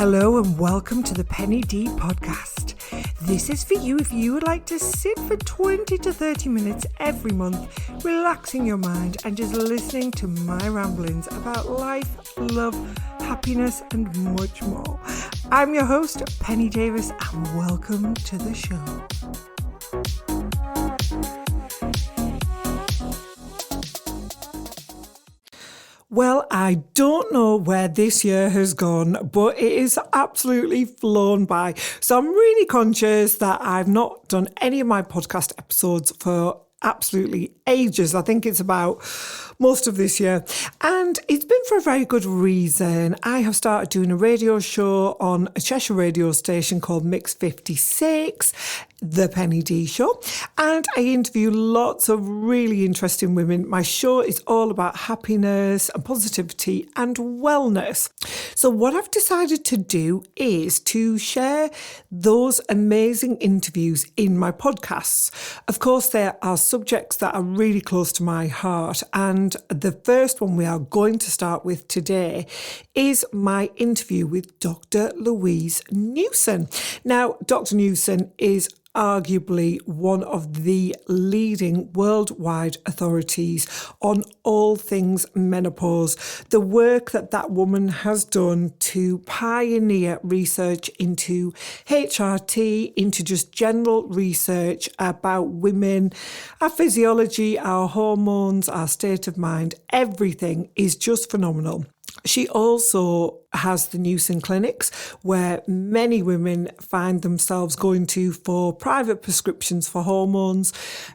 Hello and welcome to the Penny Dee podcast. This is for you if you would like to sit for 20 to 30 minutes every month, relaxing your mind and just listening to my ramblings about life, love, happiness and much more. I'm your host, Penny Davis, and welcome to the show. Well, I don't know where this year has gone, but it is absolutely flown by. So I'm really conscious that I've not done any of my podcast episodes for absolutely ages. I think it's about most of this year. And it's been for a very good reason. I have started doing a radio show on a Cheshire radio station called Mix 56, The Penny Dee Show. And I interview lots of really interesting women. My show is all about happiness and positivity and wellness. So what I've decided to do is to share those amazing interviews in my podcasts. Of course, there are subjects that are really close to my heart. And the first one we are going to start with today is my interview with Dr Louise Newson. Now, Dr Newson is arguably one of the leading worldwide authorities on all things menopause. The work that woman has done to pioneer research into HRT, into just general research about women, our physiology, our hormones, our state of mind, everything is just phenomenal. She also has the Newsome clinics where many women find themselves going to for private prescriptions for hormones,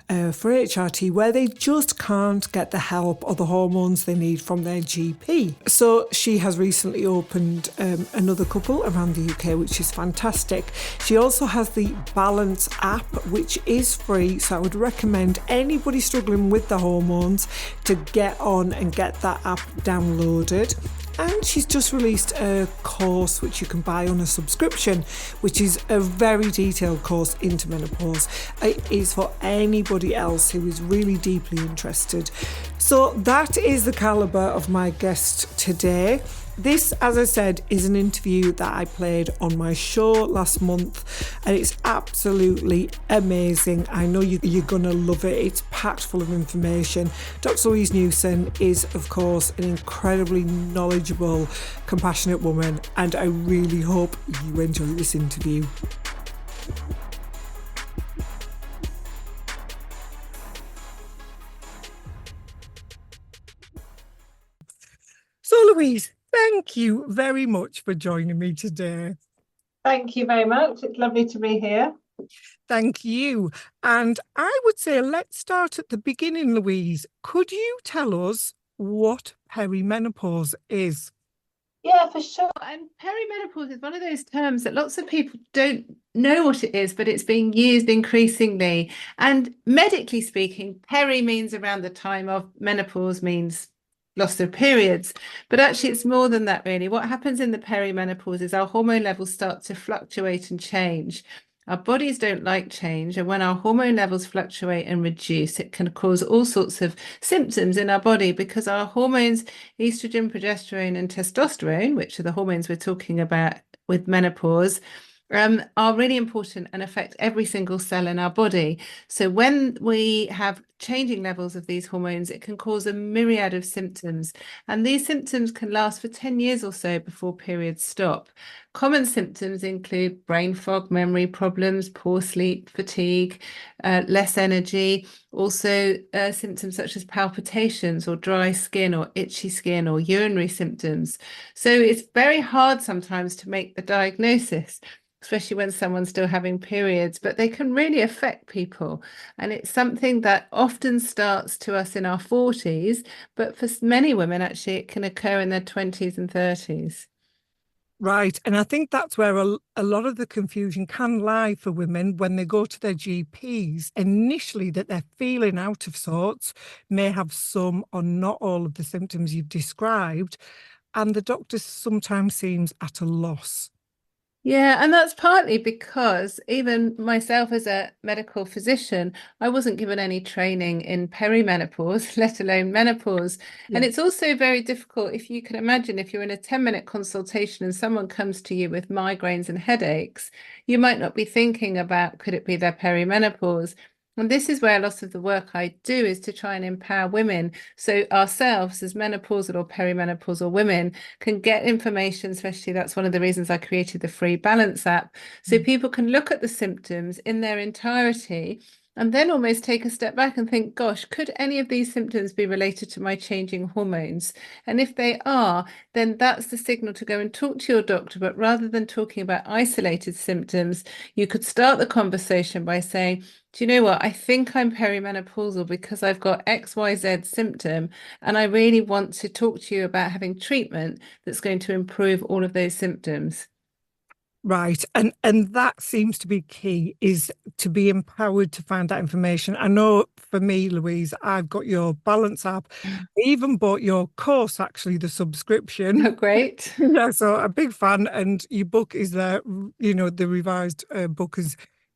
for HRT, where they just can't get the help or the hormones they need from their GP. So she has recently opened another couple around the UK, which is fantastic. She also has the Balance app, which is free. So I would recommend anybody struggling with the hormones to get on and get that app downloaded. And she's just released a course which you can buy on a subscription, which is a very detailed course into menopause. It is for anybody else who is really deeply interested. So that is the calibre of my guest today. This, as I said, is an interview that I played on my show last month, and it's absolutely amazing. I know you're going to love it. It's packed full of information. Dr Louise Newson is, of course, an incredibly knowledgeable, compassionate woman, and I really hope you enjoy this interview. So, Louise, thank you very much for joining me today. Thank you very much. It's lovely to be here. Thank you. And I would say let's start at the beginning, Louise. Could you tell us what perimenopause is? Yeah, for sure. And perimenopause is one of those terms that lots of people don't know what it is, but it's being used increasingly. And medically speaking, peri means around the time of, menopause means loss of periods, but actually it's more than that really. What happens in the perimenopause is our hormone levels start to fluctuate and change. Our bodies don't like change, and when our hormone levels fluctuate and reduce, it can cause all sorts of symptoms in our body because our hormones, estrogen, progesterone and testosterone, which are the hormones we're talking about with menopause, are really important and affect every single cell in our body. So when we have changing levels of these hormones, it can cause a myriad of symptoms. And these symptoms can last for 10 years or so before periods stop. Common symptoms include brain fog, memory problems, poor sleep, fatigue, less energy. Also symptoms such as palpitations or dry skin or itchy skin or urinary symptoms. So it's very hard sometimes to make the diagnosis, especially when someone's still having periods, but they can really affect people. And it's something that often starts to us in our 40s, but for many women, actually, it can occur in their 20s and 30s. Right. And I think that's where a lot of the confusion can lie for women when they go to their GPs. Initially, that they're feeling out of sorts, may have some or not all of the symptoms you've described, and the doctor sometimes seems at a loss. Yeah, and that's partly because even myself as a medical physician, I wasn't given any training in perimenopause, let alone menopause. And Yeah. it's also very difficult if you can imagine if you're in a 10-minute consultation and someone comes to you with migraines and headaches, you might not be thinking about could it be their perimenopause? And this is where a lot of the work I do is to try and empower women. So ourselves as menopausal or perimenopausal women can get information, especially that's one of the reasons I created the free balance app. So Mm. people can look at the symptoms in their entirety and then almost take a step back and think, gosh, could any of these symptoms be related to my changing hormones? And if they are, then that's the signal to go and talk to your doctor. But rather than talking about isolated symptoms, you could start the conversation by saying, do you know what? I think I'm perimenopausal because I've got XYZ symptom, and I really want to talk to you about having treatment that's going to improve all of those symptoms. Right. And that seems to be key, is to be empowered to find that information. I know for me, Louise, I've got your Balance app. I even bought your course, actually, the subscription. Oh, great. Yeah, so a big fan, and your book is there. The revised book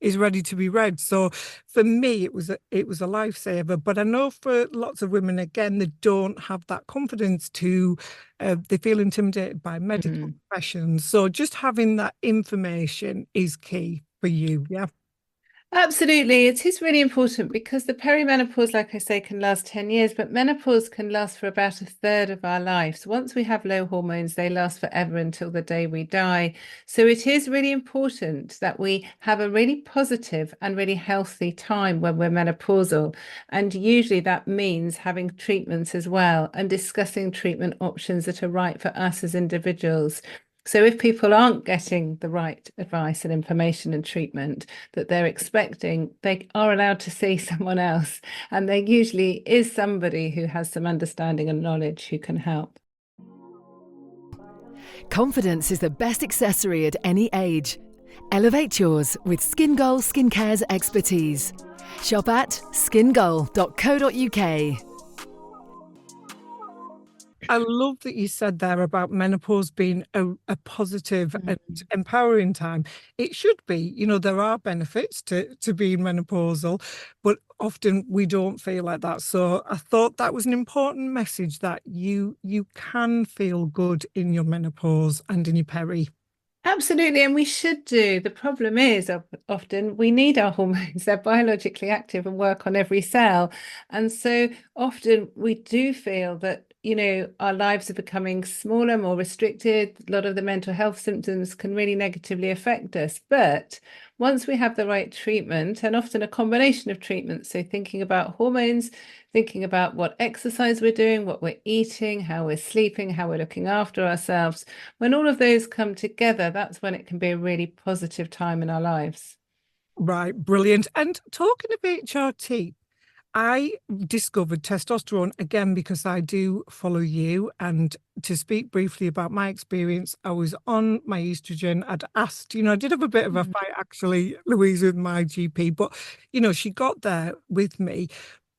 is ready to be read. So for me, it was a lifesaver. But I know for lots of women, again, they don't have that confidence to. They feel intimidated by medical Mm. professions. So just having that information is key for you. Yeah. Absolutely. It is really important because the perimenopause, like I say, can last 10 years, but menopause can last for about a third of our lives. Once we have low hormones, they last forever until the day we die. So it is really important that we have a really positive and really healthy time when we're menopausal. And usually that means having treatments as well and discussing treatment options that are right for us as individuals. So if people aren't getting the right advice and information and treatment that they're expecting, they are allowed to see someone else. And there usually is somebody who has some understanding and knowledge who can help. Confidence is the best accessory at any age. Elevate yours with Skin Goal Skincare's expertise. Shop at skingoal.co.uk. I love that you said there about menopause being a positive and Mm. empowering time. It should be. There are benefits to being menopausal, but often we don't feel like that. So I thought that was an important message, that you can feel good in your menopause and in your peri. Absolutely, and we should do. The problem is often we need our hormones. They're biologically active and work on every cell. And so often we do feel that, our lives are becoming smaller, more restricted. A lot of the mental health symptoms can really negatively affect us. But once we have the right treatment, and often a combination of treatments, so thinking about hormones, thinking about what exercise we're doing, what we're eating, how we're sleeping, how we're looking after ourselves, when all of those come together, that's when it can be a really positive time in our lives. Right, brilliant. And talking of HRT, I discovered testosterone again because I do follow you. And to speak briefly about my experience, I was on my estrogen. I'd asked, I did have a bit of a Mhm. fight actually, Louise, with my GP, but, she got there with me.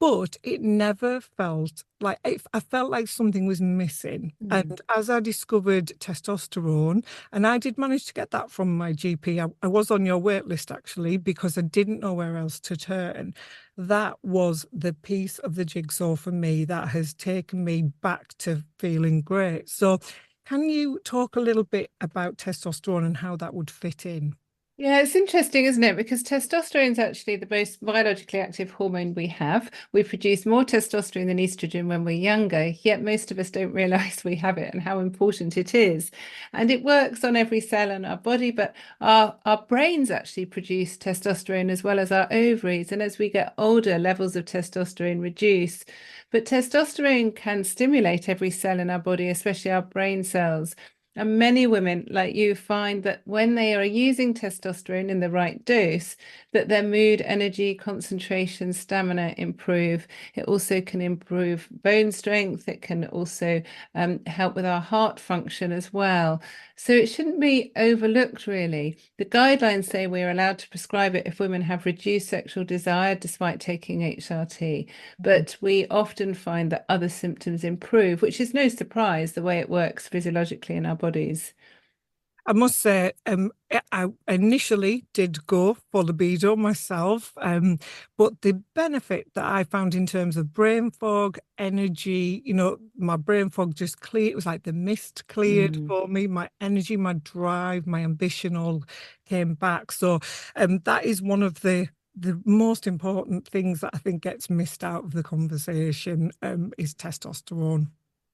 But it never felt like I felt like something was missing. Mm. And as I discovered testosterone, and I did manage to get that from my GP, I was on your wait list actually because I didn't know where else to turn. That was the piece of the jigsaw for me that has taken me back to feeling great. So, can you talk a little bit about testosterone and how that would fit in? Yeah, it's interesting, isn't it? Because testosterone is actually the most biologically active hormone we have. We produce more testosterone than estrogen when we're younger, yet most of us don't realize we have it and how important it is. And it works on every cell in our body, but our brains actually produce testosterone as well as our ovaries. And as we get older, levels of testosterone reduce. But testosterone can stimulate every cell in our body, especially our brain cells. And many women, like you, find that when they are using testosterone in the right dose, that their mood, energy, concentration, stamina improve. It also can improve bone strength. It can also help with our heart function as well. So it shouldn't be overlooked, really. The guidelines say we're allowed to prescribe it if women have reduced sexual desire despite taking HRT. But we often find that other symptoms improve, which is no surprise the way it works physiologically in our bodies. I must say, I initially did go for libido myself, but the benefit that I found in terms of brain fog, energy, my brain fog just cleared. It was like the mist cleared for me. My energy, my drive, my ambition all came back. So, that is one of the most important things that I think gets missed out of the conversation, is testosterone.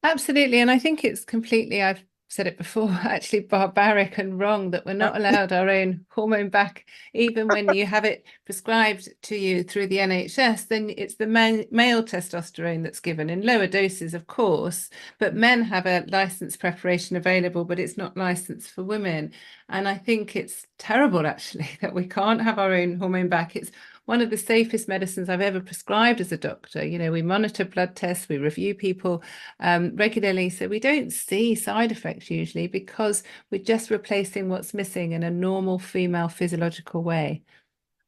Absolutely. And I think it's completely, I've said it before, actually barbaric and wrong that we're not allowed our own hormone back, even when you have it prescribed to you through the NHS. Then it's the male testosterone that's given in lower doses, of course, but men have a licensed preparation available, but it's not licensed for women. And I think it's terrible, actually, that we can't have our own hormone back. It's one of the safest medicines I've ever prescribed as a doctor. We monitor blood tests, we review people regularly, so we don't see side effects usually because we're just replacing what's missing in a normal female physiological way.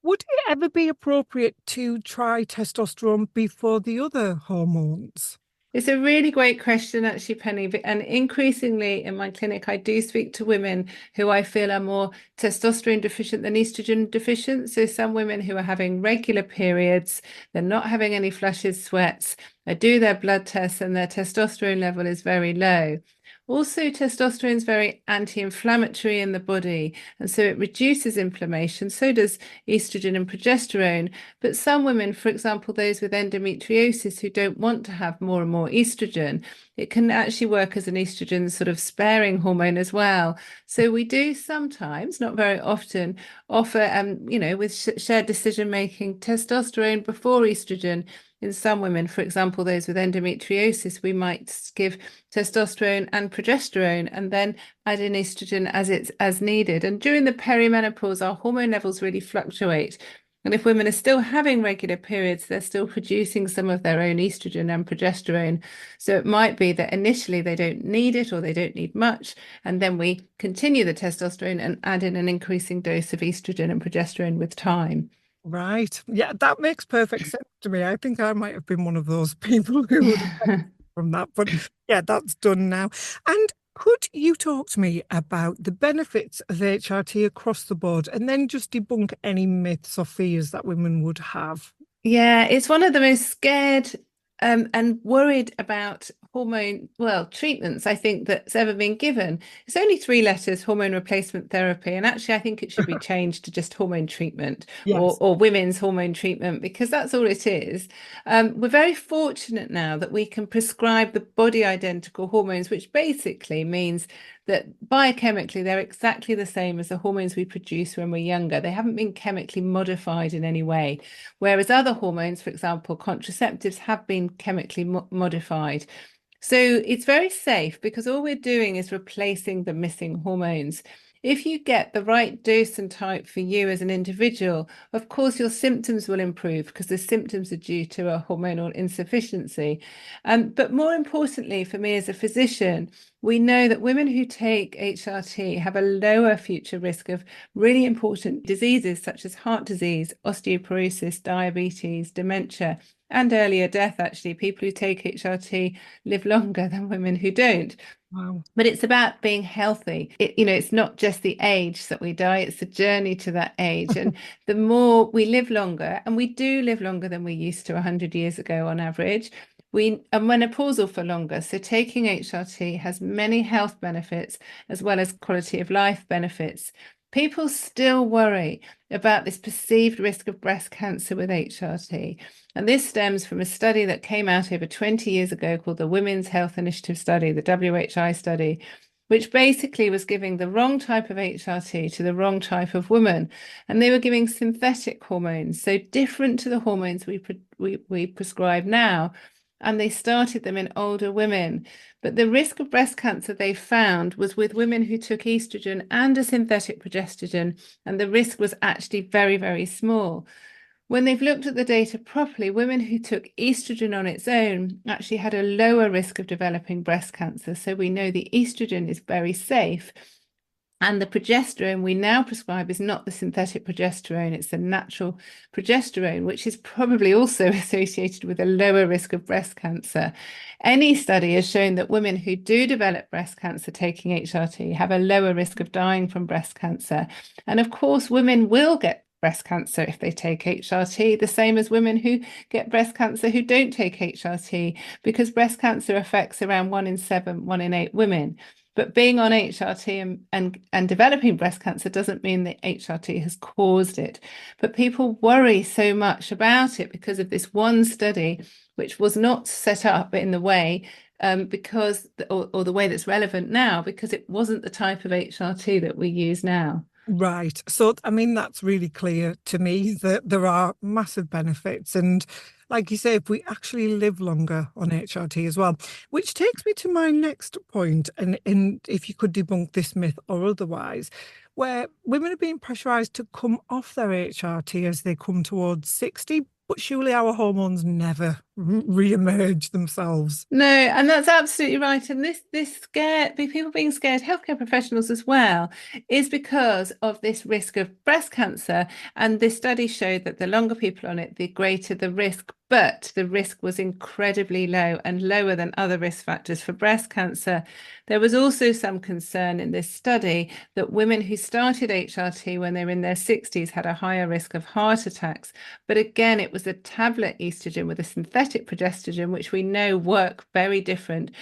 Would it ever be appropriate to try testosterone before the other hormones? It's a really great question, actually, Penny. And increasingly in my clinic, I do speak to women who I feel are more testosterone deficient than estrogen deficient. So some women who are having regular periods, they're not having any flushes, sweats. I do their blood tests and their testosterone level is very low. Also, testosterone is very anti-inflammatory in the body, and so it reduces inflammation. So does estrogen and progesterone. But some women, for example, those with endometriosis who don't want to have more and more estrogen, it can actually work as an estrogen sort of sparing hormone as well. So we do sometimes, not very often, offer, with shared decision making, testosterone before estrogen. In some women, for example, those with endometriosis, we might give testosterone and progesterone and then add in estrogen as needed. And during the perimenopause, our hormone levels really fluctuate. And if women are still having regular periods, they're still producing some of their own estrogen and progesterone. So it might be that initially they don't need it or they don't need much. And then we continue the testosterone and add in an increasing dose of estrogen and progesterone with time. Right. Yeah, that makes perfect sense to me. I think I might have been one of those people who would have benefited from that. But yeah, that's done now. And could you talk to me about the benefits of HRT across the board and then just debunk any myths or fears that women would have? Yeah, it's one of the most scared and worried about treatments I think that's ever been given. It's only 3 letters, hormone replacement therapy, and actually I think it should be changed to just hormone treatment Yes. or women's hormone treatment because that's all it is. We're very fortunate now that we can prescribe the body identical hormones, which basically means that biochemically they're exactly the same as the hormones we produce when we're younger. They haven't been chemically modified in any way. Whereas other hormones, for example, contraceptives, have been chemically modified. So it's very safe because all we're doing is replacing the missing hormones. If you get the right dose and type for you as an individual, of course, your symptoms will improve because the symptoms are due to a hormonal insufficiency. But more importantly, for me as a physician, we know that women who take HRT have a lower future risk of really important diseases such as heart disease, osteoporosis, diabetes, dementia, and earlier death. Actually, people who take HRT live longer than women who don't. Wow. But it's about being healthy. It's not just the age that we die, it's the journey to that age. And the more we live longer, and we do live longer than we used to 100 years ago on average, we are menopausal for longer. So taking HRT has many health benefits as well as quality of life benefits. People still worry about this perceived risk of breast cancer with HRT. And this stems from a study that came out over 20 years ago called the Women's Health Initiative Study, the WHI study, which basically was giving the wrong type of HRT to the wrong type of woman. And they were giving synthetic hormones, so different to the hormones we prescribe now. And they started them in older women. But the risk of breast cancer they found was with women who took estrogen and a synthetic progesterone, and the risk was actually very, very small. When they've looked at the data properly, women who took estrogen on its own actually had a lower risk of developing breast cancer. So we know the estrogen is very safe. And the progesterone we now prescribe is not the synthetic progesterone, it's the natural progesterone, which is probably also associated with a lower risk of breast cancer. Any study has shown that women who do develop breast cancer taking HRT have a lower risk of dying from breast cancer. And of course, women will get breast cancer if they take HRT, the same as women who get breast cancer who don't take HRT, because breast cancer affects around 1 in 7, 1 in 8 women. But being on HRT and developing breast cancer doesn't mean that HRT has caused it. But people worry so much about it because of this one study, which was not set up in the way because, or the way that's relevant now, because it wasn't the type of HRT that we use now. Right. So, I mean, that's really clear to me that there are massive benefits. And like you say, if we actually live longer on HRT as well, which takes me to my next point, and if you could debunk this myth or otherwise, where women are being pressurized to come off their HRT as they come towards 60, but surely our hormones never re-emerge themselves. No, and that's absolutely right. And this scare, people being scared, healthcare professionals as well, is because of this risk of breast cancer. And this study showed that the longer people on it, the greater the risk. But the risk was incredibly low and lower than other risk factors for breast cancer. There was also some concern in this study that women who started HRT when they were in their 60s had a higher risk of heart attacks. But again, it was a tablet estrogen with a synthetic progesterone, which we know work very different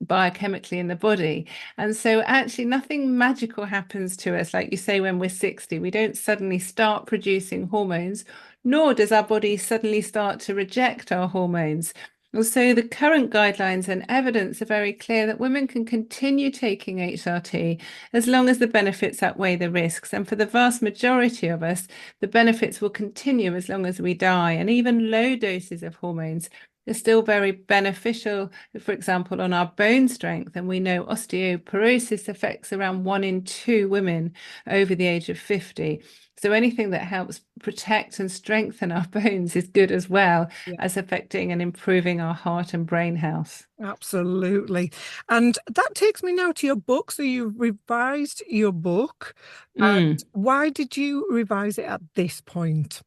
biochemically in the body. And so actually nothing magical happens to us, like you say, when we're 60. We don't suddenly start producing hormones, nor does our body suddenly start to reject our hormones. And so the current guidelines and evidence are very clear that women can continue taking HRT as long as the benefits outweigh the risks. And for the vast majority of us, the benefits will continue as long as we die. And even low doses of hormones are still very beneficial, for example, on our bone strength. And we know osteoporosis affects around 1 in 2 women over the age of 50. So anything that helps protect and strengthen our bones is good as well as affecting and improving our heart and brain health. Absolutely. And that takes me now to your book. So you revised your book. And why did you revise it at this point?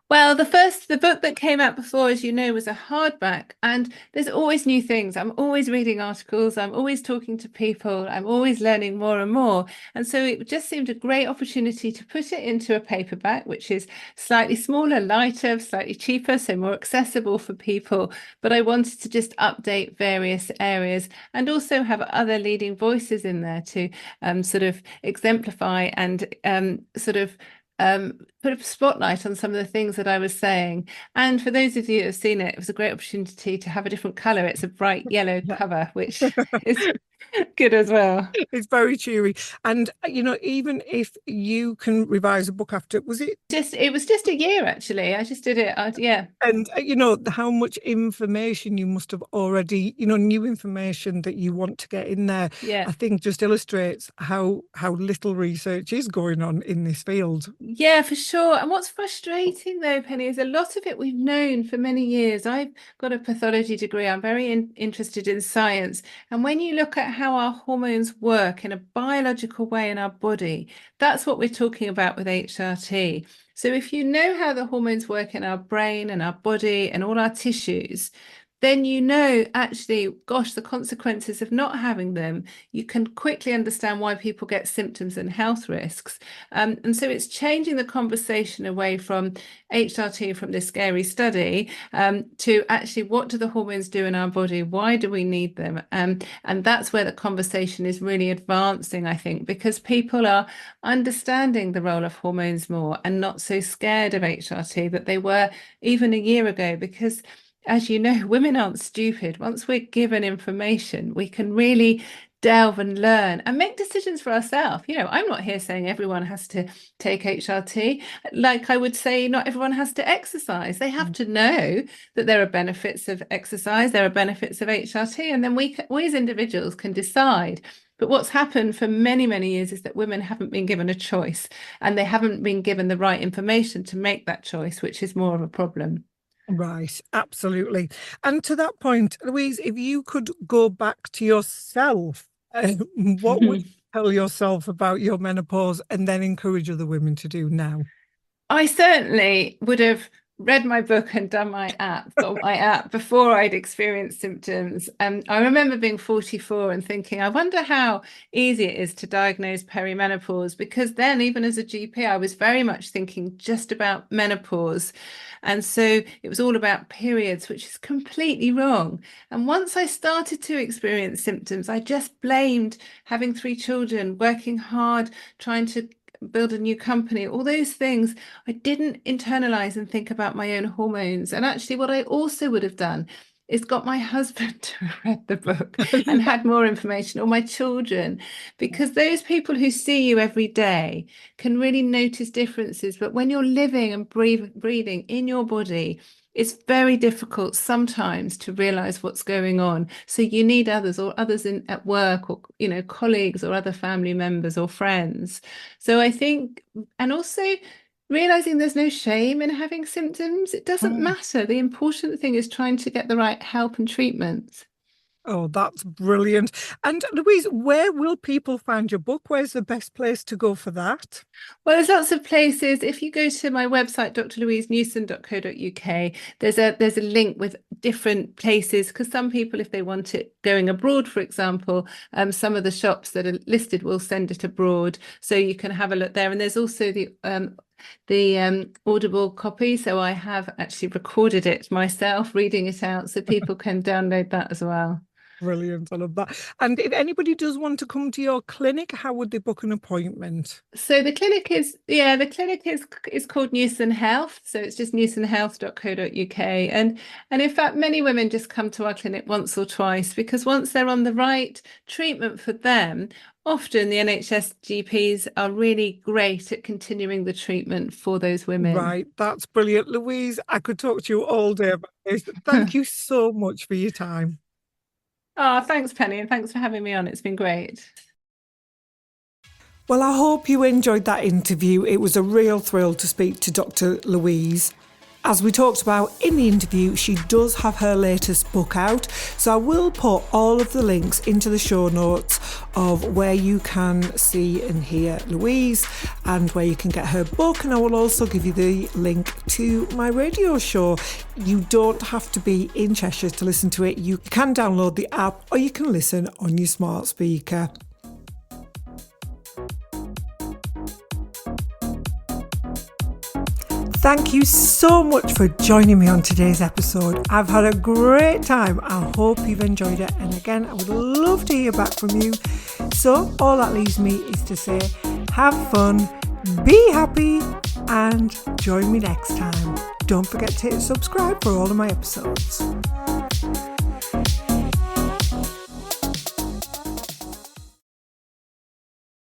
Well, the book that came out before, as you know, was a hardback, and there's always new things. I'm always reading articles, I'm always talking to people, I'm always learning more and more. And so it just seemed a great opportunity to put it into a paperback, which is slightly smaller, lighter, slightly cheaper, so more accessible for people. But I wanted to just update various areas and also have other leading voices in there to sort of exemplify and put a spotlight on some of the things that I was saying. And for those of you who have seen it, it was a great opportunity to have a different colour. It's a bright yellow cover, which is good as well. It's very cheery. And, you know, even if you can revise a book after, it was just a year, actually. I just did it. Yeah. And, you know, how much information you must have already, you know, new information that you want to get in there. Yeah. I think just illustrates how little research is going on in this field. Yeah, for sure. And what's frustrating though, Penny, is a lot of it we've known for many years. I've got a pathology degree. I'm very interested in science. And when you look at how our hormones work in a biological way in our body, that's what we're talking about with HRT. So if you know how the hormones work in our brain and our body and all our tissues, then you know, actually, gosh, the consequences of not having them, you can quickly understand why people get symptoms and health risks. And so it's changing the conversation away from HRT, from this scary study, to actually what do the hormones do in our body? Why do we need them? And that's where the conversation is really advancing, I think, because people are understanding the role of hormones more and not so scared of HRT that they were even a year ago, because as you know, women aren't stupid. Once we're given information, we can really delve and learn and make decisions for ourselves. You know, I'm not here saying everyone has to take HRT. Like I would say, not everyone has to exercise. They have to know that there are benefits of exercise, there are benefits of HRT, and then we as individuals can decide. But what's happened for many, many years is that women haven't been given a choice, and they haven't been given the right information to make that choice, which is more of a problem. Right, absolutely. And to that point, Louise, if you could go back to yourself, what would tell yourself about your menopause and then encourage other women to do now? I certainly would have read my book and done my app, got my app before I'd experienced symptoms. I remember being 44 and thinking, I wonder how easy it is to diagnose perimenopause, because then, even as a GP, I was very much thinking just about menopause. And so it was all about periods, which is completely wrong. And once I started to experience symptoms, I just blamed having 3 children, working hard, trying to build a new company, all those things. I didn't internalize and think about my own hormones. And actually, what I also would have done is got my husband to have read the book and had more information, or my children, because those people who see you every day can really notice differences. But when you're living and breathing in your body, it's very difficult sometimes to realize what's going on. So you need others, or others at work, or colleagues, or other family members or friends. So I think, and also realizing there's no shame in having symptoms. It doesn't matter. The important thing is trying to get the right help and treatment. Oh, that's brilliant. And Louise, where will people find your book? Where's the best place to go for that? Well, there's lots of places. If you go to my website, drlouisenewson.co.uk, there's a link with different places, because some people, if they want it going abroad, for example, some of the shops that are listed will send it abroad, so you can have a look there. And there's also the Audible copy, so I have actually recorded it myself, reading it out, so people can download that as well. Brilliant. I love that. And if anybody does want to come to your clinic, how would they book an appointment? So the clinic is called Newson Health. So it's just newsonhealth.co.uk. And in fact, many women just come to our clinic once or twice, because once they're on the right treatment for them, often the NHS GPs are really great at continuing the treatment for those women. Right. That's brilliant. Louise, I could talk to you all day about this. Thank you so much for your time. Oh, thanks, Penny, and thanks for having me on. It's been great. Well, I hope you enjoyed that interview. It was a real thrill to speak to Dr. Louise. As we talked about in the interview, she does have her latest book out, so I will put all of the links into the show notes of where you can see and hear Louise and where you can get her book, and I will also give you the link to my radio show. You don't have to be in Cheshire to listen to it. You can download the app, or you can listen on your smart speaker. Thank you so much for joining me on today's episode. I've had a great time. I hope you've enjoyed it. And again, I would love to hear back from you. So all that leaves me is to say, have fun, be happy, and join me next time. Don't forget to hit subscribe for all of my episodes.